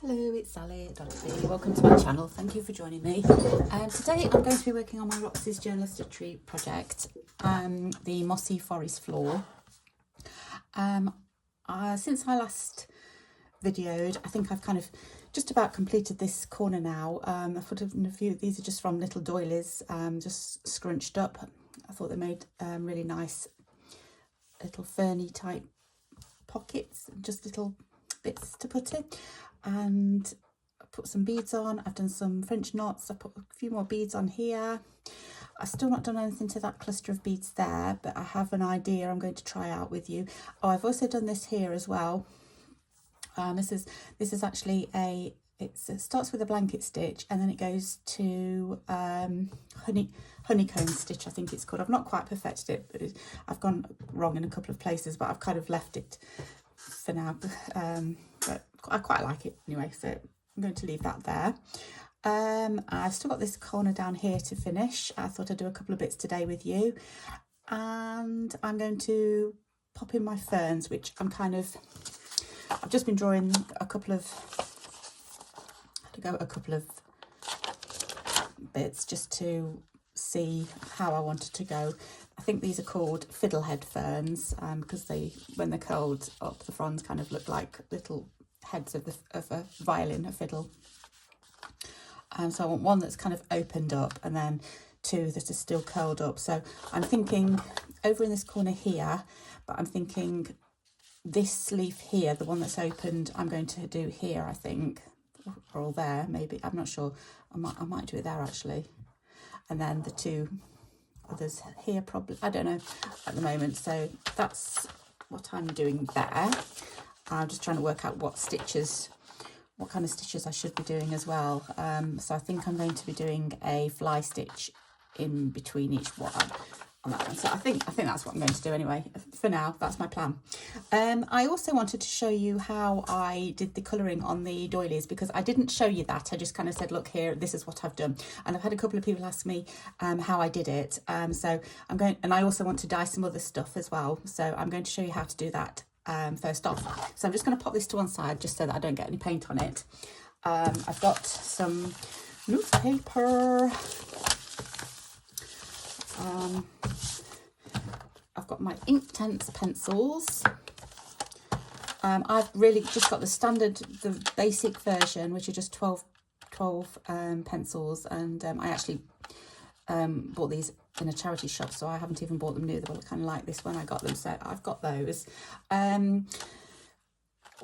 Hello, it's Sally at Dollar Tree. Welcome to my channel. Thank you for joining me. Today I'm going to be working on my Roxy's Journalistry project, the Mossy Forest floor. Since I last videoed, I think I've kind of just about completed this corner now. I've put in a few, these are just from little doilies, just scrunched up. I thought they made really nice little ferny type pockets, just little bits to put in. And I put some beads on. I've done some French knots. I put a few more beads on here. I've still not done anything to that cluster of beads there, but I have an idea I'm going to try out with you. Oh, I've also done this here as well. This is actually it starts with a blanket stitch and then it goes to honeycomb stitch, I think it's called. I've not quite perfected it, but I've gone wrong in a couple of places, but I've kind of left it for now. But I quite like it anyway, so I'm going to leave that there. I've still got this corner down here to finish. I thought I'd do a couple of bits today with you, and I'm going to pop in my ferns, which I've just been drawing a couple of bits just to see how I wanted to go. I think these are called fiddlehead ferns, because when they're curled up, the fronds kind of look like little heads of a violin, a fiddle. So I want one that's kind of opened up and then two that are still curled up. So I'm thinking over in this corner here, but I'm thinking this leaf here, the one that's opened, I'm going to do here, I think, or there maybe. I'm not sure. I might do it there actually, and then the two others here probably. I don't know at the moment. So that's what I'm doing there. I'm just trying to work out what kind of stitches I should be doing as well. So I think I'm going to be doing a fly stitch in between each one on that one. So I think that's what I'm going to do anyway. For now, that's my plan. I also wanted to show you how I did the colouring on the doilies, because I didn't show you that. I just kind of said, look here, this is what I've done. And I've had a couple of people ask me how I did it. So I'm going, and I also want to dye some other stuff as well. So I'm going to show you how to do that first off. So I'm just going to pop this to one side just so that I don't get any paint on it. I've got some newspaper. I've got my Inktense pencils. I've really just got the basic version, which are just 12 pencils, and I actually bought these in a charity shop, so I haven't even bought them new. They were kind of like this when I got them, so I've got those. When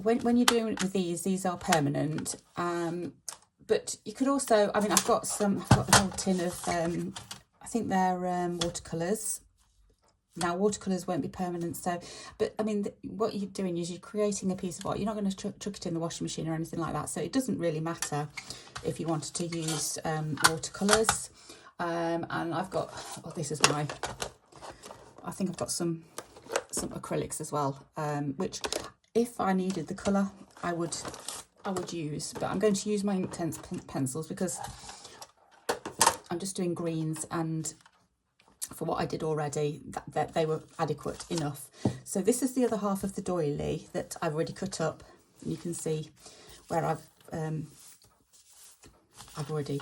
you're doing it with these are permanent, but you could also, I mean, I've got a whole tin of I think they're watercolours. Now watercolours won't be permanent, so, but I mean, what you're doing is you're creating a piece of art. You're not going to chuck it in the washing machine or anything like that, so it doesn't really matter if you wanted to use watercolours. And I've got, well, this is I think I've got some acrylics as well, which if I needed the colour I would use, but I'm going to use my Inktense pencils because I'm just doing greens, and for what I did already, that they were adequate enough. So this is the other half of the doily that I've already cut up, and you can see where I've already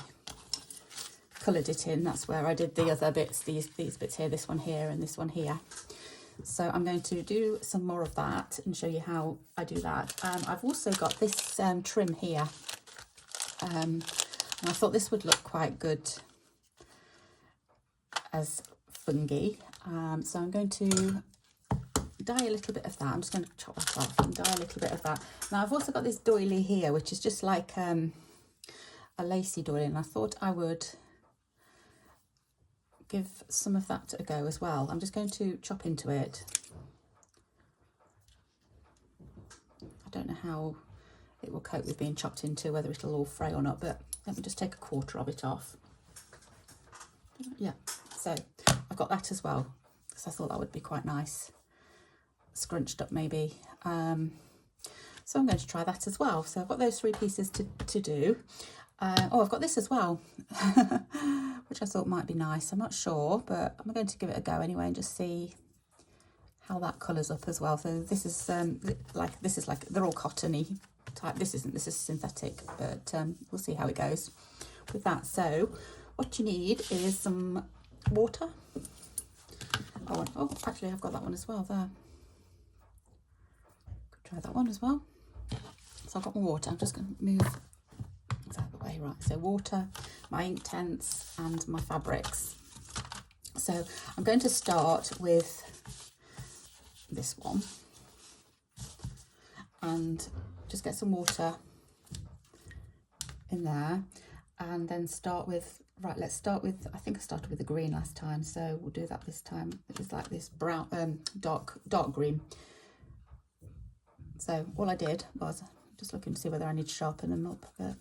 coloured it in. That's where I did the other bits, these bits here, this one here and this one here. So I'm going to do some more of that and show you how I do that. I've also got this trim here, and I thought this would look quite good as fungi. So I'm going to dye a little bit of that. I'm just going to chop that off and dye a little bit of that. Now I've also got this doily here, which is just like a lacy doily, and I thought I would give some of that a go as well. I'm just going to chop into it. I don't know how it will cope with being chopped into, whether it'll all fray or not, but let me just take a quarter of it off. Yeah, so I've got that as well, because I thought that would be quite nice, scrunched up maybe. So I'm going to try that as well. So I've got those three pieces to do. Oh, I've got this as well, which I thought might be nice. I'm not sure, but I'm going to give it a go anyway and just see how that colours up as well. So this is like they're all cottony type. This is synthetic, but we'll see how it goes with that. So what you need is some water. Oh, actually I've got that one as well there. Could try that one as well. So I've got my water. I'm just going to move that out of the way. Right, so water, my ink tents and my fabrics. So I'm going to start with this one and just get some water in there, and then start with, right, let's start with, I think I started with the green last time, so we'll do that this time. It was like this brown, dark green. So all I did was just looking to see whether I need to sharpen them up a bit.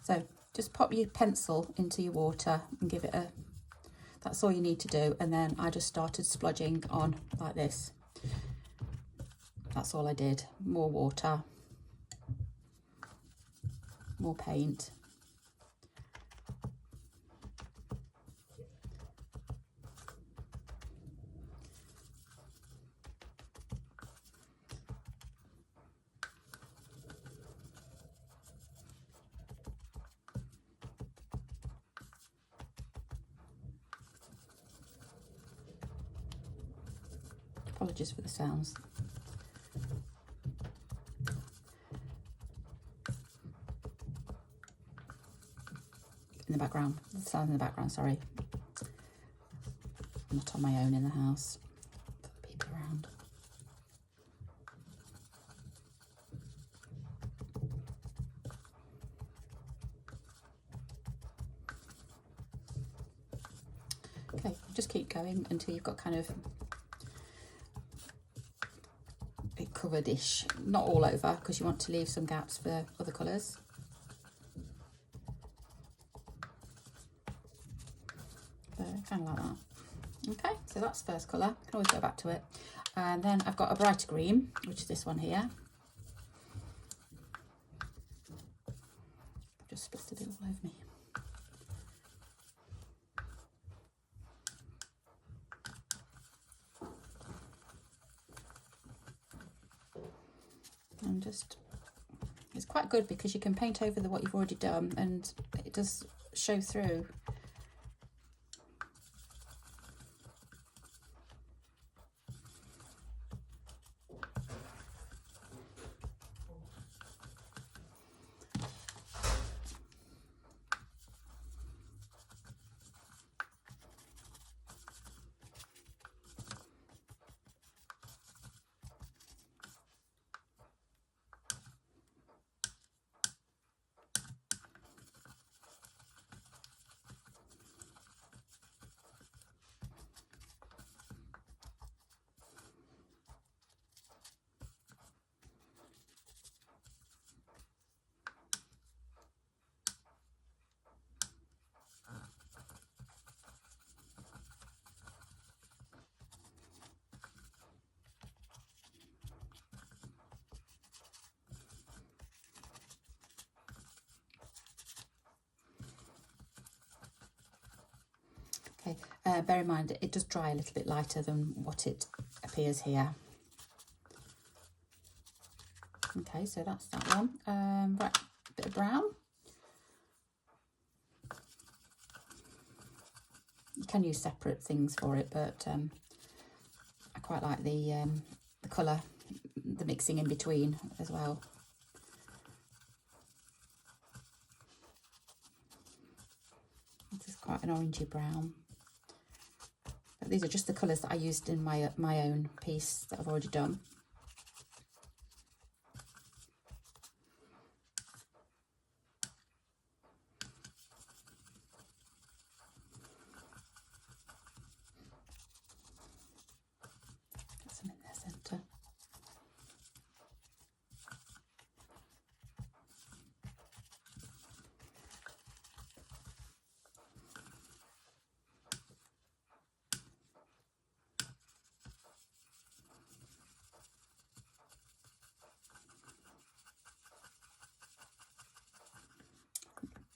So just pop your pencil into your water and give it a, that's all you need to do. And then I just started splodging on like this. That's all I did. More water, more paint. Apologies for the sounds. In the background, the sound in the background, sorry. I'm not on my own in the house. For the people around. Okay, just keep going until you've got kind of it covered-ish. Not all over, because you want to leave some gaps for other colours. Kind of like that. Okay, so that's the first colour. I can always go back to it. And then I've got a brighter green, which is this one here. Just splattered it all over me. And just, it's quite good because you can paint over what you've already done and it does show through. Okay, bear in mind it does dry a little bit lighter than what it appears here. Okay, so that's that one. Right, a bit of brown. You can use separate things for it, but I quite like the colour, the mixing in between as well. This is quite an orangey brown. But these are just the colours that I used in my own piece that I've already done. Get some in the centre.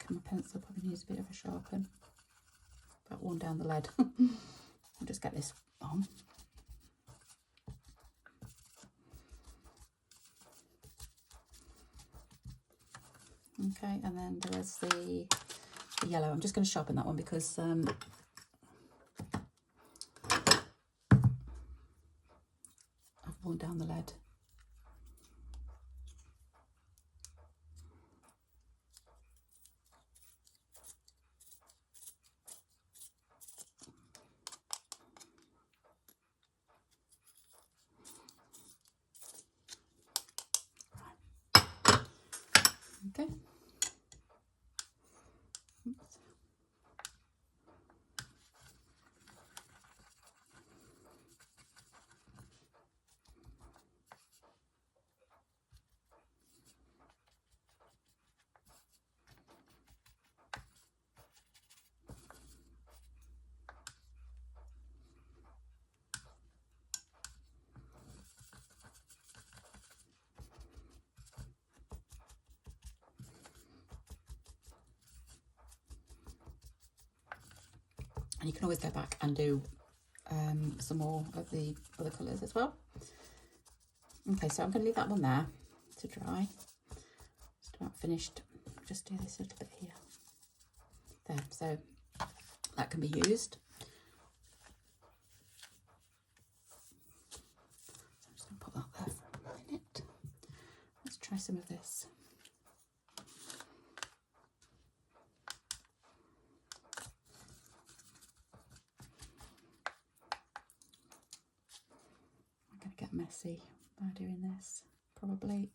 My pencil probably needs a bit of a sharpen. About one down the lead. I'll just get this on. Okay, and then there's the yellow. I'm just going to sharpen that one because I've worn down the lead. Okay. Oops. And you can always go back and do some more of the other colours as well. Okay, so I'm going to leave that one there to dry. Just about finished. Just do this a little bit here. There, so that can be used. So I'm just going to put that there for a minute. Let's try some of this. I'm going to get messy by doing this, probably.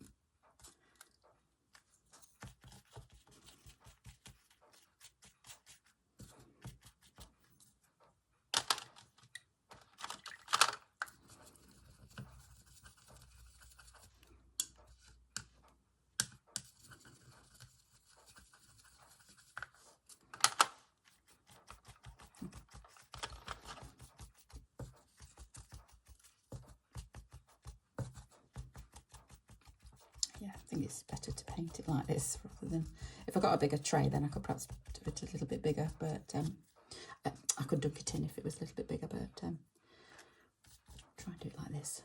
Yeah, I think it's better to paint it like this rather than, if I got a bigger tray then I could perhaps do it a little bit bigger, but I could dunk it in if it was a little bit bigger, but try and do it like this.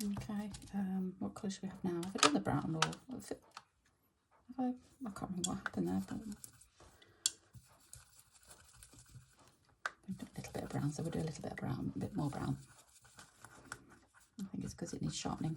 Okay, what colour should we have now? Have I done the brown or have I can't remember what happened there, but we've done a little bit of brown, so we'll do a little bit of brown, a bit more brown. I think it's because it needs sharpening.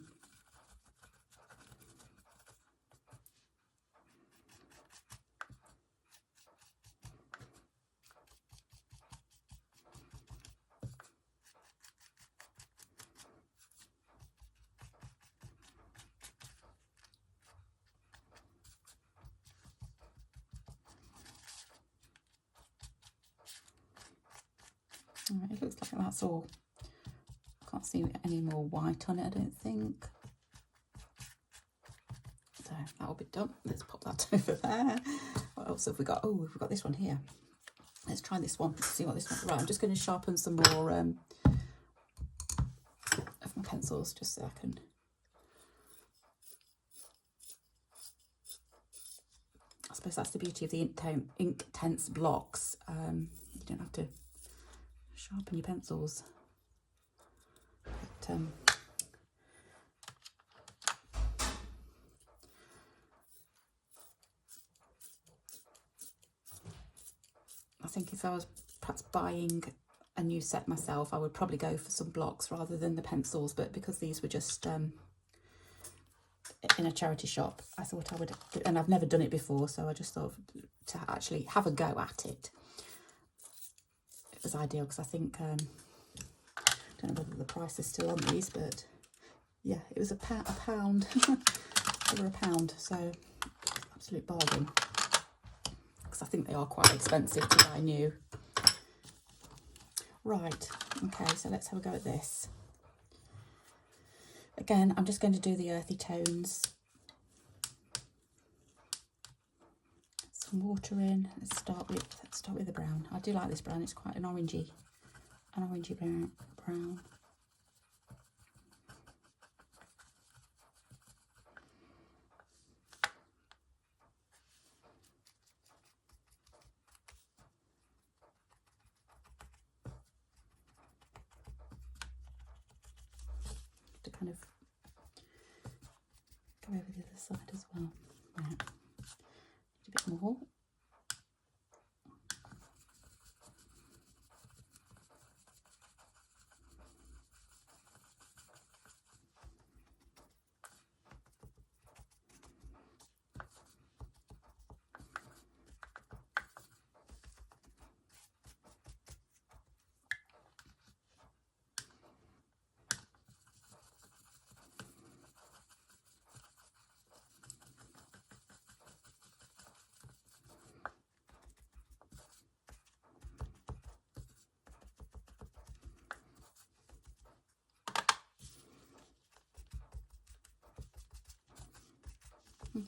Right, it looks like that's all. I can't see any more white on it, I don't think. So that will be done. Let's pop that over there. What else have we got? Oh, we've got this one here. Let's try this one, see what this one. Right, I'm just going to sharpen some more of my pencils just so I can. I suppose that's the beauty of the Inktense blocks. You don't have to sharpen your pencils. But, I think if I was perhaps buying a new set myself, I would probably go for some blocks rather than the pencils, but because these were just in a charity shop, I thought I would, and I've never done it before, so I just thought to actually have a go at it, it was ideal, because I think, I don't know whether the price is still on these, but yeah, it was a pound, over £1, so absolute bargain. Because I think they are quite expensive to buy new. Right, okay, so let's have a go at this. Again, I'm just going to do the earthy tones. Some water in. Let's start with the brown. I do like this brown. It's quite an orangey brown. To kind of go over the other side as well. Right. A bit more.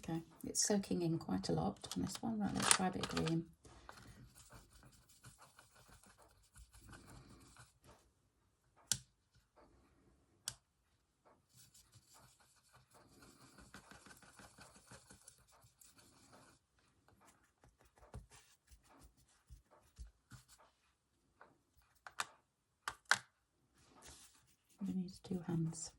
Okay, it's soaking in quite a lot on this one. Right, let's try a bit of green. We need 2 hands.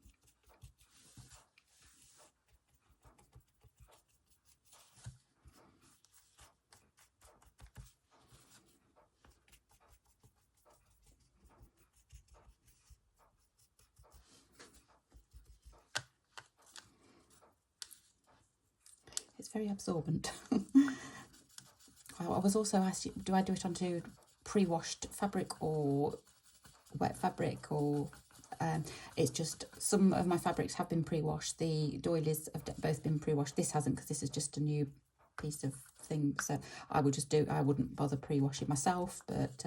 It's very absorbent. I was also asked, do I do it onto pre-washed fabric or wet fabric, or it's just some of my fabrics have been pre-washed. The doilies have both been pre-washed. This hasn't, because this is just a new piece of thing, so I wouldn't bother pre-washing myself, but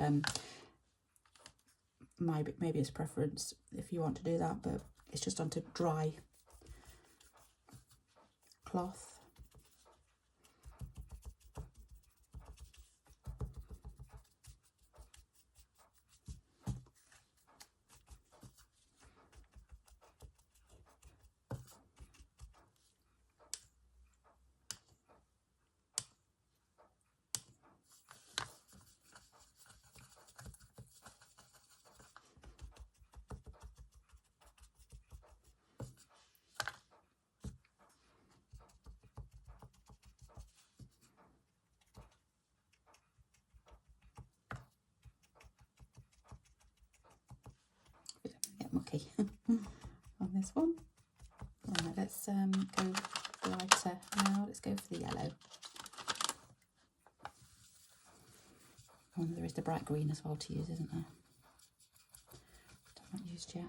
maybe it's preference if you want to do that, but it's just onto dry cloth. Get mucky on this one. Right, let's go lighter now. Let's go for the yellow. Oh, there is the bright green as well to use, isn't there? I've not used yet.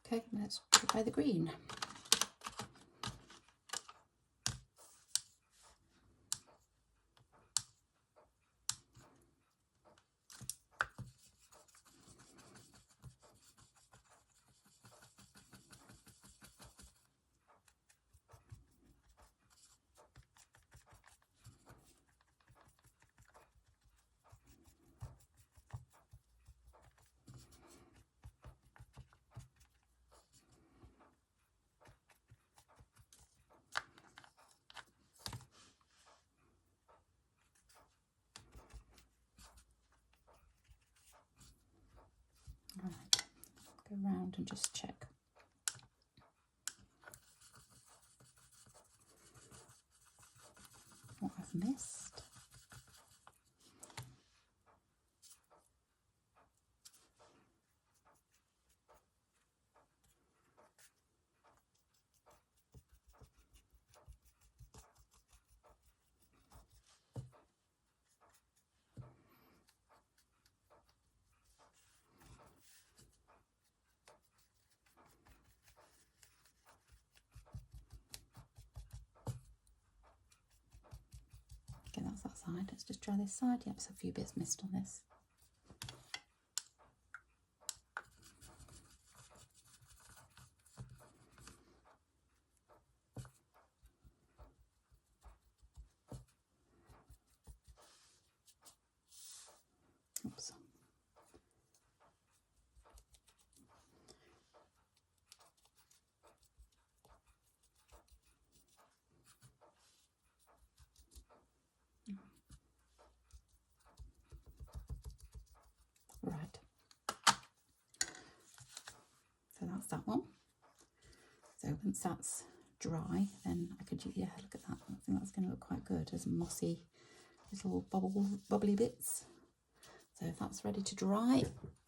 Okay, let's try the green. around and just check. What I've missed. Okay, that's that side. Let's just try this side. Yep, so a few bits missed on this. Oops. Right. So that's that one. So once that's dry, then I could, yeah, look at that. I think that's going to look quite good as mossy little bubbly bits. So that's ready to dry.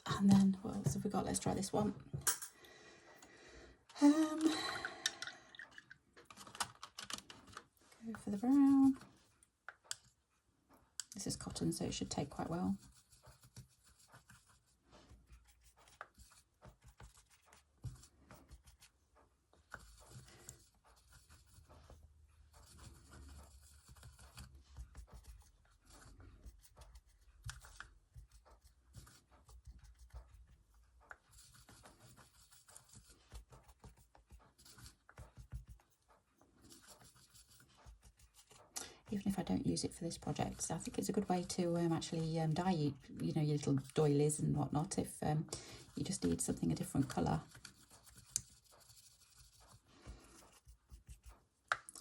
And then what else have we got? Let's try this one. Go for the brown. This is cotton, so it should take quite well. Even if I don't use it for this project, so I think it's a good way to actually dye you know, your little doilies and whatnot if you just need something a different colour.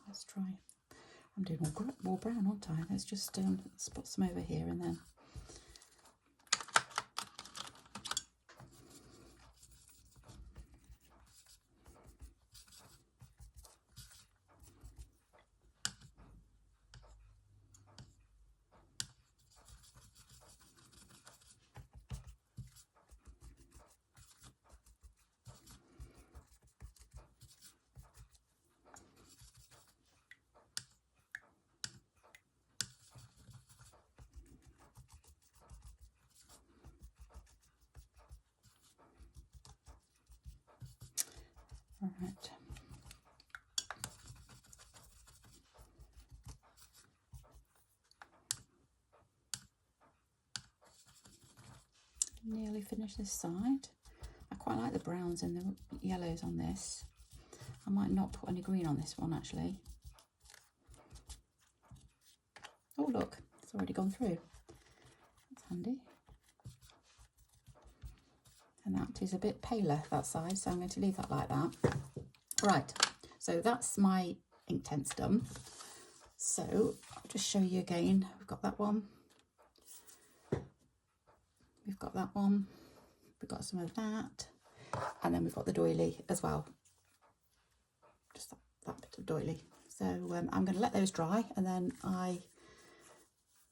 Let's try. I'm doing more brown, aren't I? Let's just spot some over here and then. All right. Nearly finished this side. I quite like the browns and the yellows on this. I might not put any green on this one actually. Oh look, it's already gone through. That's handy. And that is a bit paler, that side, so I'm going to leave that like that. Right, so that's my Inktense done. So I'll just show you again. We've got that one. We've got that one. We've got some of that. And then we've got the doily as well. Just that bit of doily. So I'm going to let those dry, and then I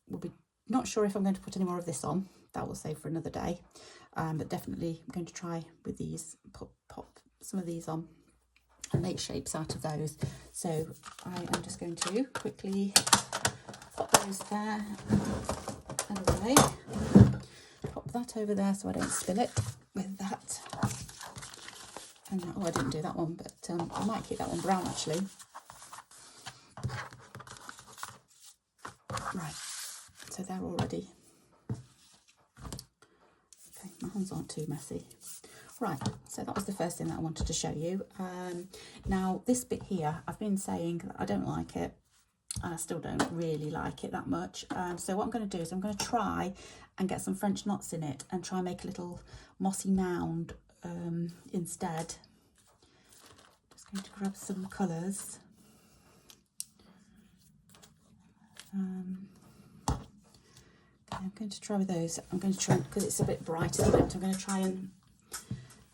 will be not sure if I'm going to put any more of this on. That will save for another day. But definitely I'm going to try with these, pop some of these on and make shapes out of those. So I am just going to quickly pop those there and away. Pop that over there so I don't spill it with that. And that, oh, I didn't do that one, but I might keep that one brown actually. Right, so they're all ready. Okay, my hands aren't too messy. Right, so that was the first thing that I wanted to show you. Now this bit here, I've been saying that I don't like it, and I still don't really like it that much. So what I'm going to do is I'm going to try and get some French knots in it and try and make a little mossy mound instead. Just going to grab some colours. I'm going to try with those. I'm going to try, because it's a bit bright at the moment, I'm going to try and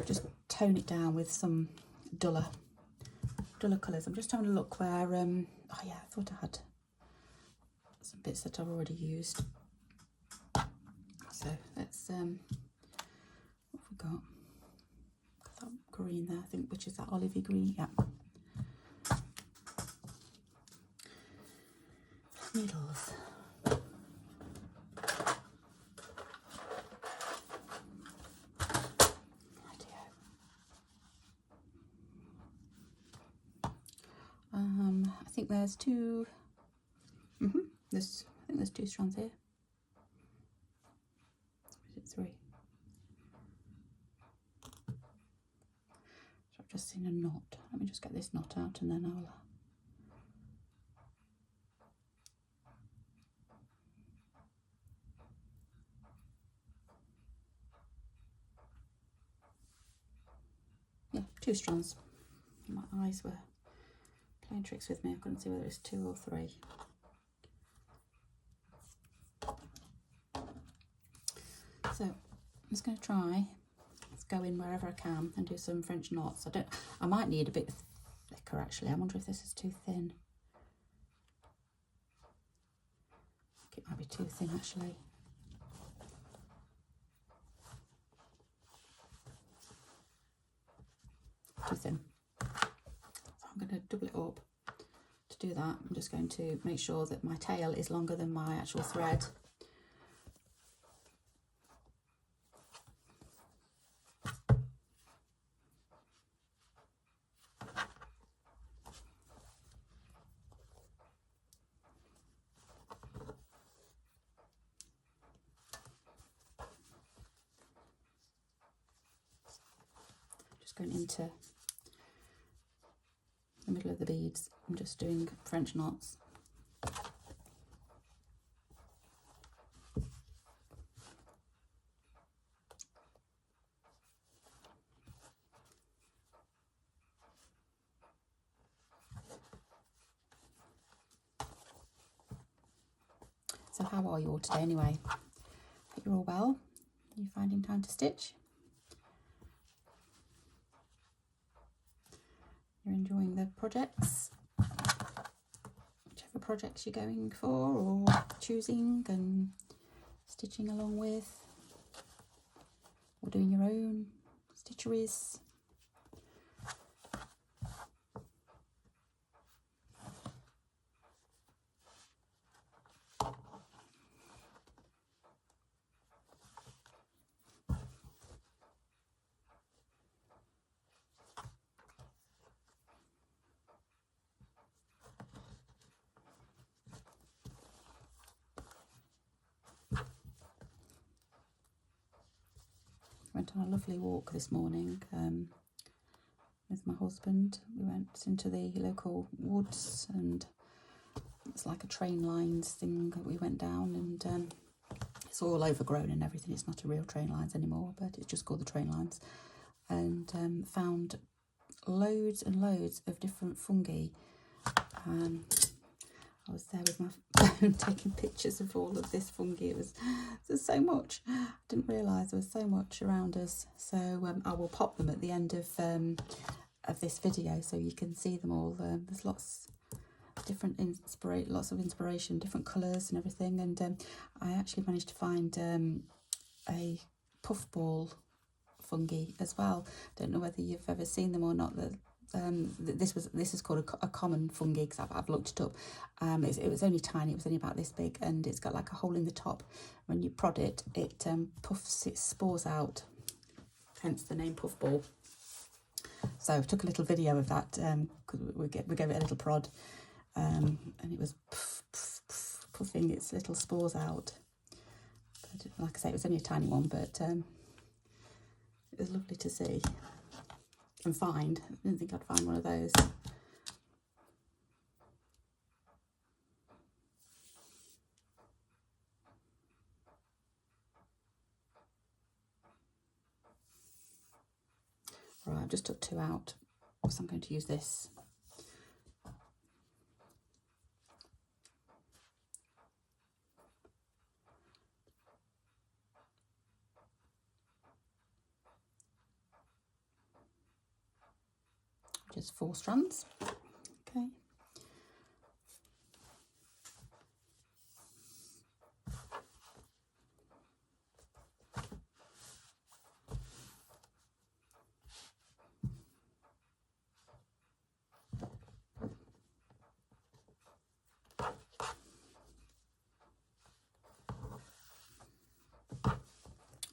just tone it down with some duller colours. I'm just having a look where, oh yeah, I thought I had some bits that I've already used. So let's, what have we got? Got that green there, I think, which is that olivey green, yeah. Needles. I think there's two. I think there's 2 strands here. Is it 3? So I've just seen a knot. Let me just get this knot out and then I'll. Yeah, 2 strands. My eyes were playing tricks with me. I couldn't see whether it's 2 or 3. So I'm just going to try. Let's go in wherever I can and do some French knots. I might need a bit thicker actually. I wonder if this is too thin. I think it might be too thin actually. Too thin. So I'm going to double it up. To do that, I'm just going to make sure that my tail is longer than my actual thread. Just going into the middle of the beads. I'm just doing French knots. So how are you all today anyway? Hope you're all well. Are you finding time to stitch? You're enjoying the projects? Whichever projects you're going for or choosing and stitching along with, or doing your own stitcheries. Went on a lovely walk this morning with my husband. We went into the local woods and it's like a train lines thing that we went down, and it's all overgrown and everything. It's not a real train lines anymore, but it's just called the train lines. And found loads and loads of different fungi. I was there with my phone taking pictures of all of this fungi. There's so much. I didn't realise there was so much around us. So I will pop them at the end of this video so you can see them all. There's lots of inspiration, different colours and everything. And I actually managed to find a puffball fungi as well. Don't know whether you've ever seen them or not. This is called a common fungi because I've looked it up. It was only tiny. It was only about this big, and it's got like a hole in the top. When you prod it, it puffs its spores out. Hence the name puffball. So I took a little video of that because we gave it a little prod, and it was puffing its little spores out. But like I say, it was only a tiny one, but it was lovely to see and find. I didn't think I'd find one of those. Right, I've just took 2 out, so I'm going to use this. just 4 strands. Okay.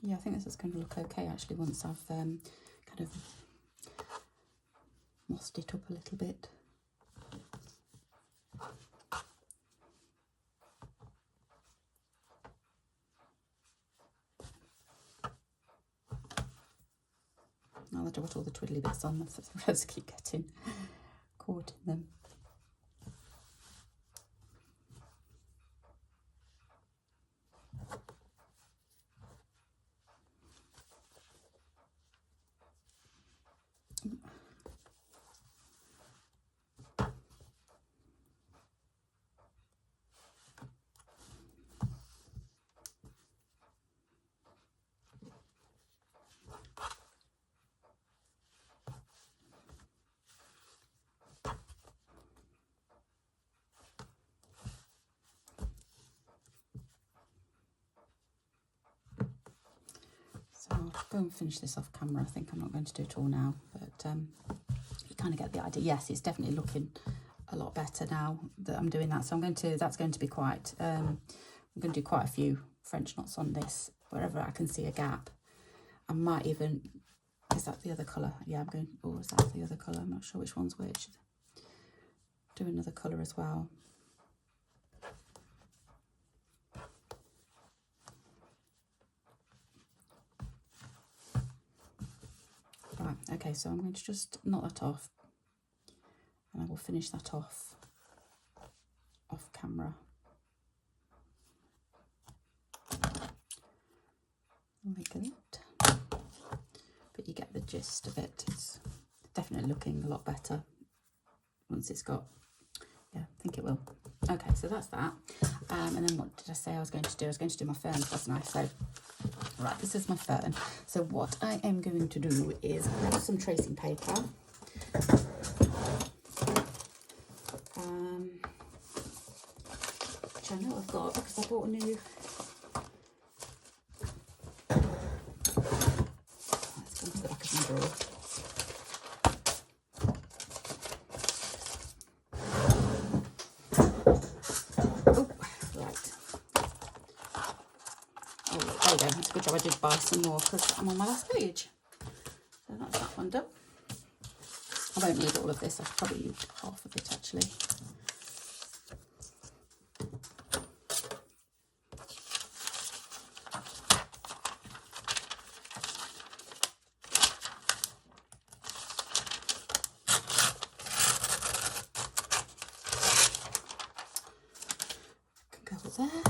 Yeah, I think this is going to look okay actually once I've kind of mossed it up a little bit. Now that I've got all the twiddly bits on, the reds keep getting caught in them. So I'll go and finish this off camera. I think I'm not going to do it all now, but you kind of get the idea. Yes, it's definitely looking a lot better now that I'm doing that. So I'm going to, that's going to be quite, I'm going to do quite a few French knots on this, wherever I can see a gap. I might even, is that the other colour? Yeah, I'm going, or is that the other colour? I'm not sure which one's which. Do another colour as well. Right, okay, so I'm going to just knot that off, and I will finish that off camera. Like that. But you get the gist of it. It's definitely looking a lot better once it's got, yeah, I think it will. Okay, so that's that. And then what did I say I was going to do? I was going to do my ferns, wasn't I? So, right, this is my fern. So what I am going to do is grab some tracing paper. Which I know I've got because I bought a new... Let's go into the back of my drawer. It's a good job I did buy some more because I'm on my last page. So that's that one done. I won't need all of this. I've probably used half of it actually. Can go there.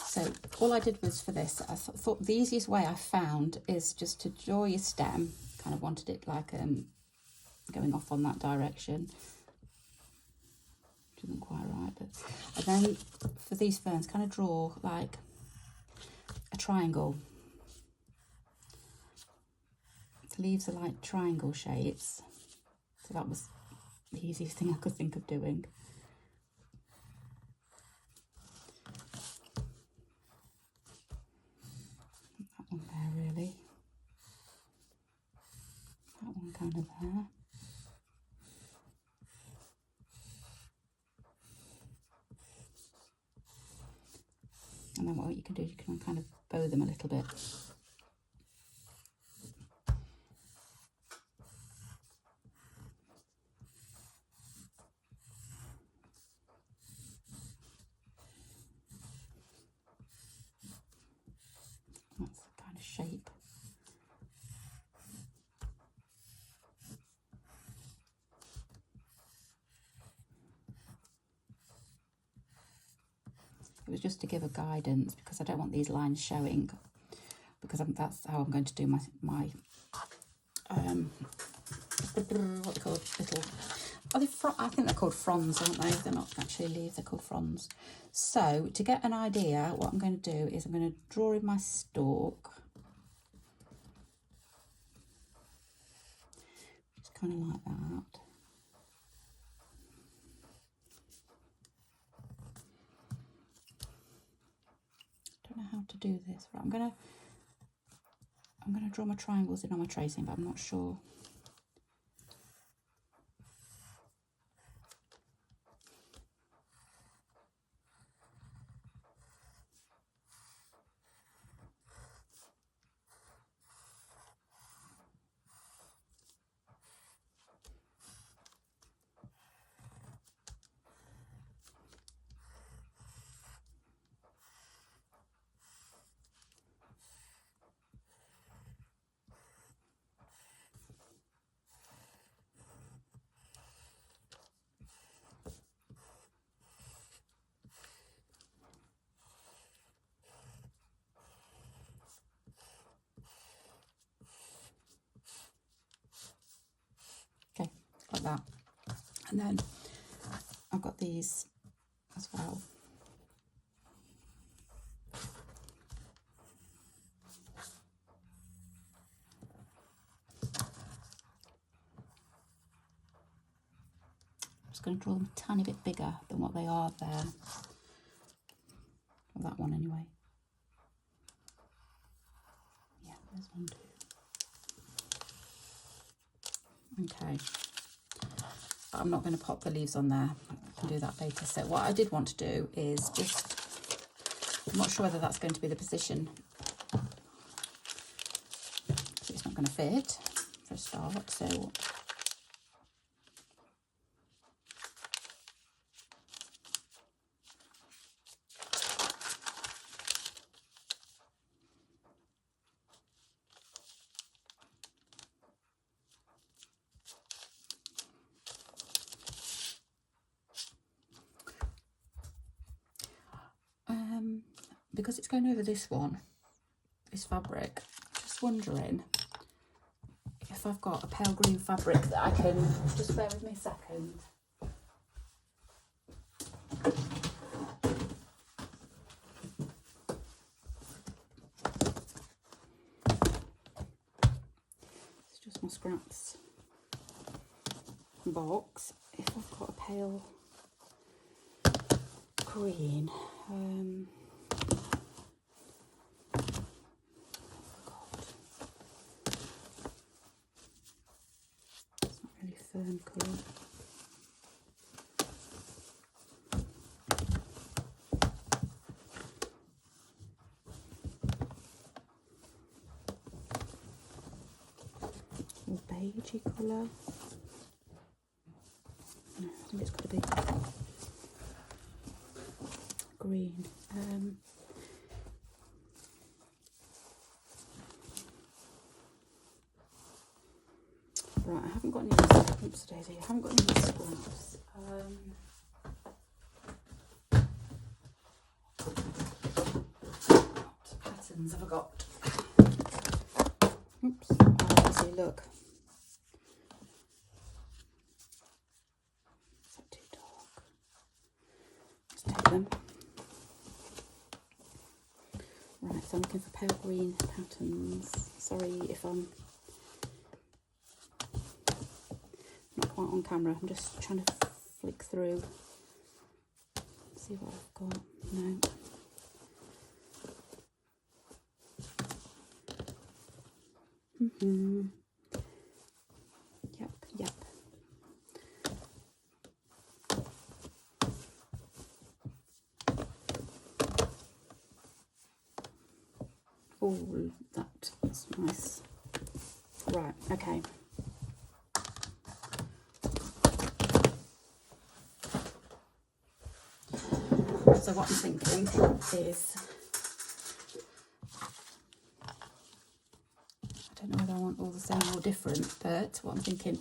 So all I did was for this, I thought the easiest way I found is just to draw your stem. Kind of wanted it like going off on that direction. Which isn't quite right, but and then for these ferns, kind of draw like a triangle. The leaves are like triangle shapes. So that was the easiest thing I could think of doing. One there really, that one kind of there, and then what you can do is you can kind of bow them a little bit. That's the kind of shape. It was just to give a guidance because I don't want these lines showing, because that's how I'm going to do my what they call little, Are they I think they're called fronds, aren't they? They're not actually leaves, they're called fronds. So to get an idea, what I'm going to do is I'm going to draw in my stalk. Just kind of like that. Don't know how to do this. Right, I'm gonna draw my triangles in on my tracing, but I'm not sure. Okay, like that. And then I've got these as well. I'm just going to draw them a tiny bit bigger than what they are there. Or that one anyway. Yeah, there's one too. Okay. But I'm not going to pop the leaves on there. I can do that later. So what I did want to do is just, I'm not sure whether that's going to be the position. It's not going to fit for a start. So because it's going over this one, this fabric, just wondering if I've got a pale green fabric that I can, just bear with me a second. It's just my scraps box. If I've got a pale green, fern colour. Or beigey colour. No, I think it's got to be green. Right, I haven't got any. Oops, Daisy. I haven't got any scraps. What patterns have I got? Oops. Oh, Daisy, look. Is that too dark? Let's take them. Right, so I'm looking for pale green patterns. Sorry if I'm not quite on camera. I'm just trying to flick through, see what I've got. No. Yep. Oh, that's nice. Right, okay. So what I'm thinking is, I don't know whether I want all the same or different, but what I'm thinking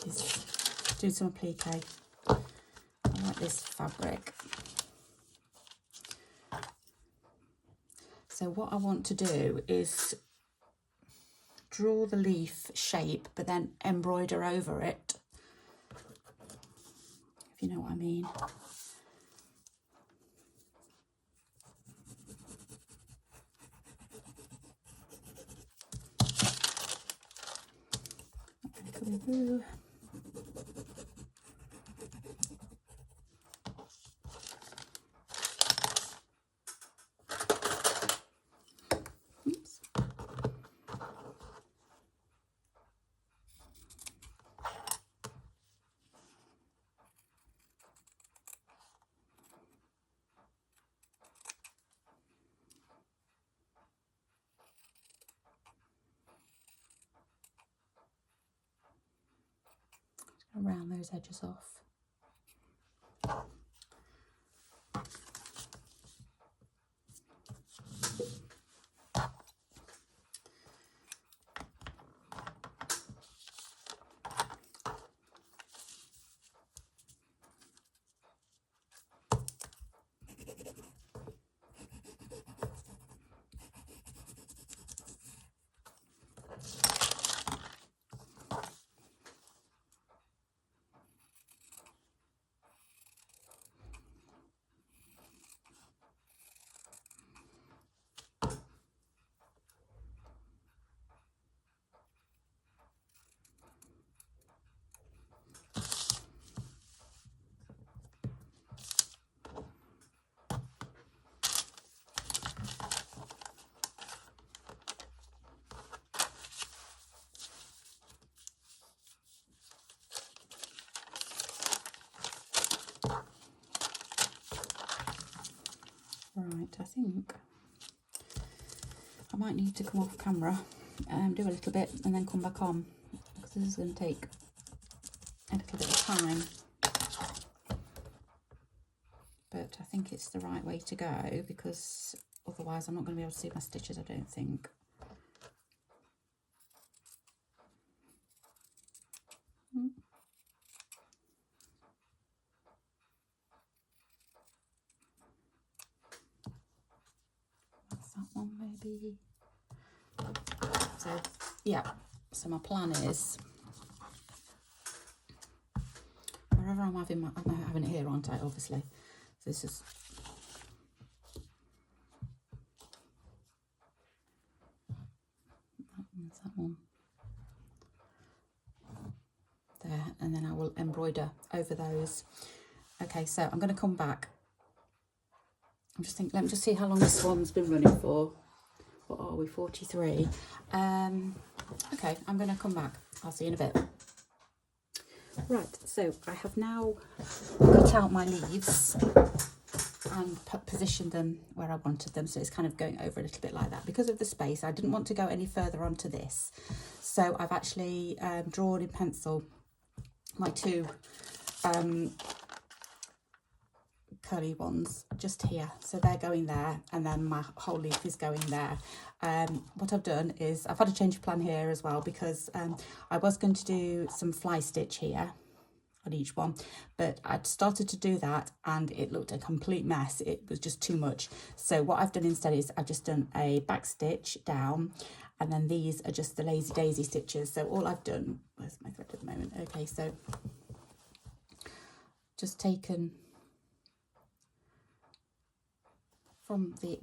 is do some applique. I like this fabric. So what I want to do is draw the leaf shape, but then embroider over it mean. Coming through. Oops. Round those edges off. Right, I think I might need to come off camera, do a little bit and then come back on, because this is going to take a little bit of time. But I think it's the right way to go, because otherwise I'm not going to be able to see my stitches, I don't think. That's that one maybe. So yeah, so my plan is, wherever I'm having it here, aren't I, obviously. So this is, that one there, and then I will embroider over those. Okay, so I'm going to come back. I'm just thinking, let me just see how long this one's been running for. What are we, 43? Okay, I'm going to come back. I'll see you in a bit. Right, so I have now cut out my leaves and positioned them where I wanted them, so it's kind of going over a little bit like that. Because of the space, I didn't want to go any further onto this, so I've actually drawn in pencil my two curly ones just here, so they're going there, and then my whole leaf is going there. What I've done is I've had a change of plan here as well, because I was going to do some fly stitch here on each one, but I'd started to do that and it looked a complete mess. It was just too much. So what I've done instead is I've just done a back stitch down, and then these are just the lazy daisy stitches. So all I've done, where's my thread at the moment? Okay, so just taken from the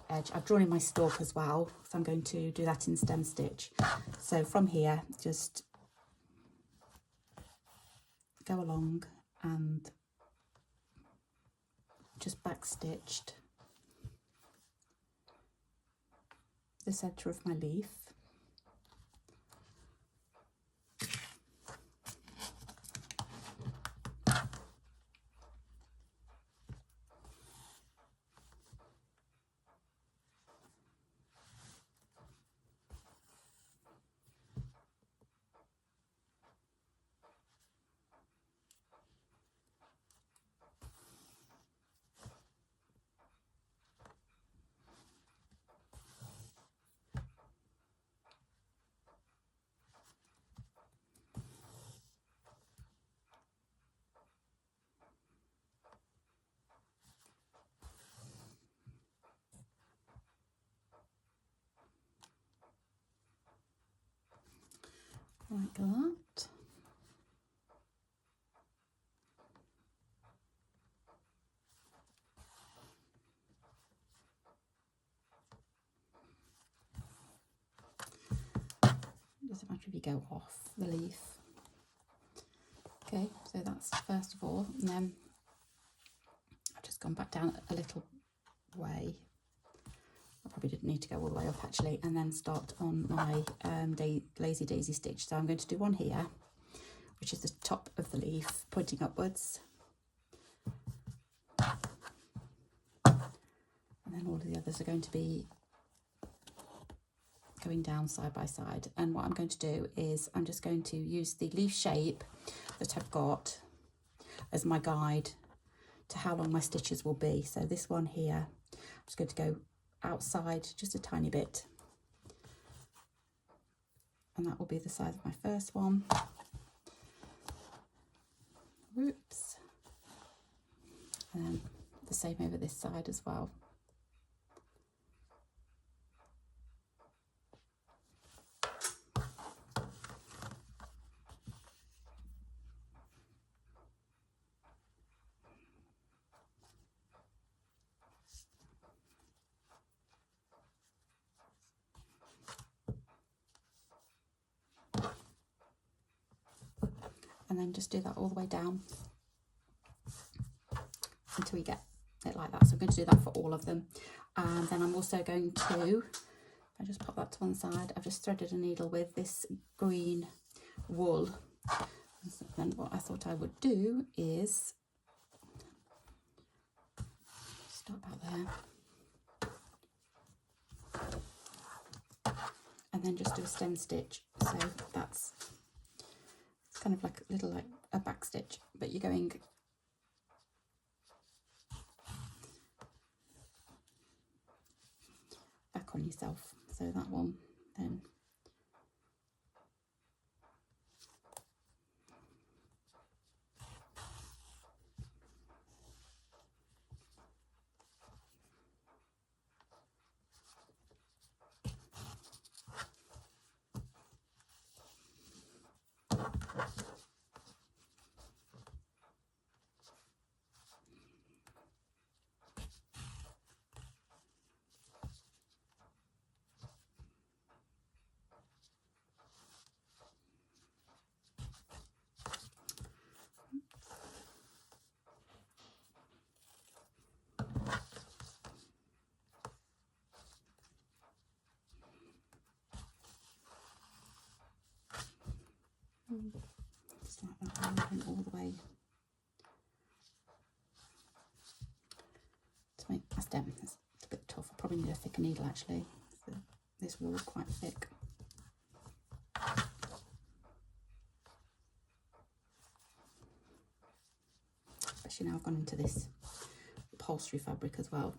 edge, I've drawn in my stalk as well, so I'm going to do that in stem stitch. So from here, just go along and just back stitched the centre of my leaf. go off the leaf. Okay, so that's first of all, and then I've just gone back down a little way. I probably didn't need to go all the way up actually, and then start on my lazy daisy stitch. So I'm going to do one here, which is the top of the leaf pointing upwards, and then all of the others are going to be going down side by side. And what I'm going to do is I'm just going to use the leaf shape that I've got as my guide to how long my stitches will be. So this one here, I'm just going to go outside just a tiny bit, and that will be the size of my first one. Whoops. And then the same over this side as well. And then just do that all the way down until you get it like that. So I'm going to do that for all of them. And then I'm also going to, I just pop that to one side, I've just threaded a needle with this green wool. And so then what I thought I would do is start about there, and then just do a stem stitch. So that's kind of like a little, like a back stitch, but you're going back on yourself. So that one then. Just like that, and all the way to make my stem. It's a bit tough. I probably need a thicker needle actually. So this wool is quite thick. Especially now I've gone into this upholstery fabric as well.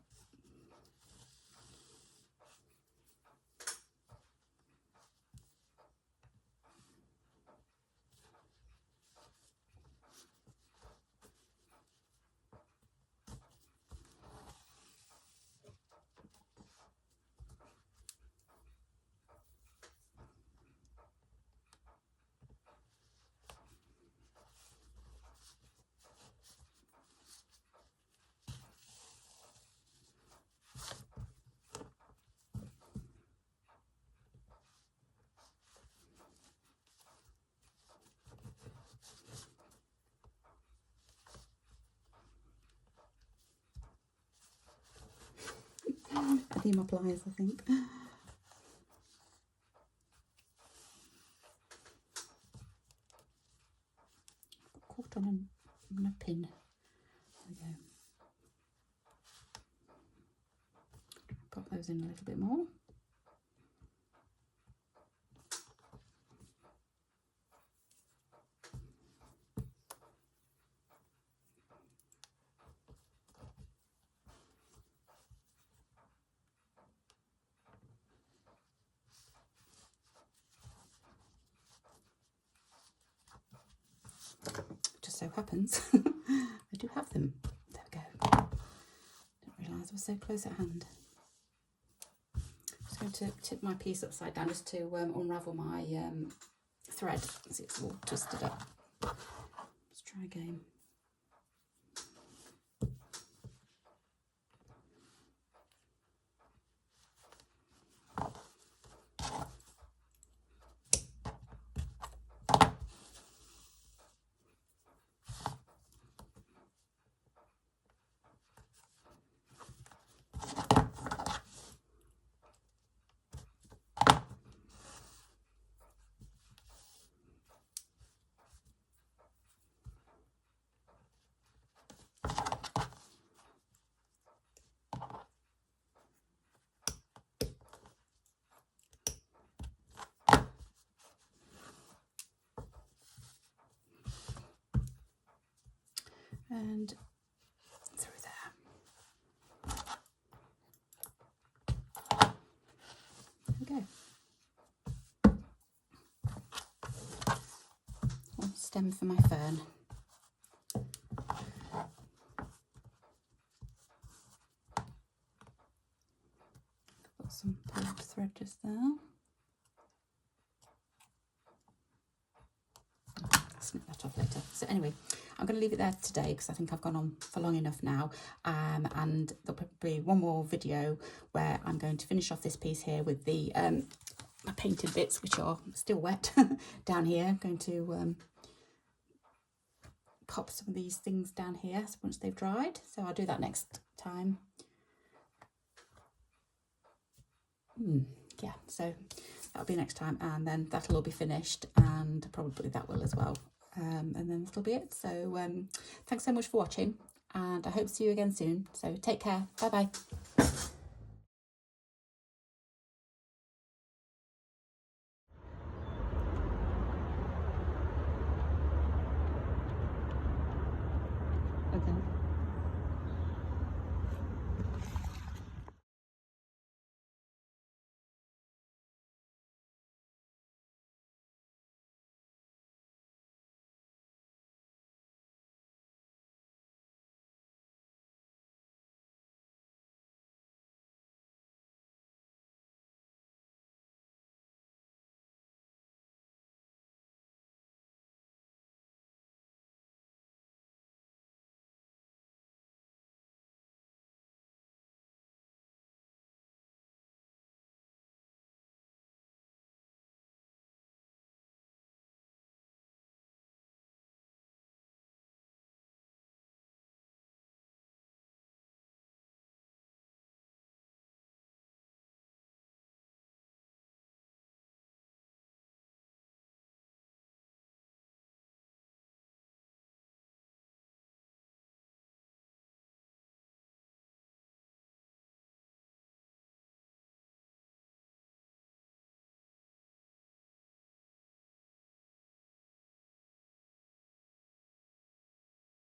I need my pliers, I think. Caught on a pin. There we go. Pop those in a little bit more. Just so happens I do have them. There we go. Didn't realise I was so close at hand. Just going to tip my piece upside down just to unravel my thread as it's all twisted up. Let's try again. and through there. There we go. One stem for my fern. Got some pulled thread just there. Snip that off later. So anyway, I'm going to leave it there today because I think I've gone on for long enough now, and there'll be one more video where I'm going to finish off this piece here with the my painted bits, which are still wet down here. I'm going to pop some of these things down here once they've dried, so I'll do that next time. Yeah, so that'll be next time, and then that'll all be finished, and probably that will as well. And then that'll be it. So thanks so much for watching, and I hope to see you again soon. So take care. Bye bye.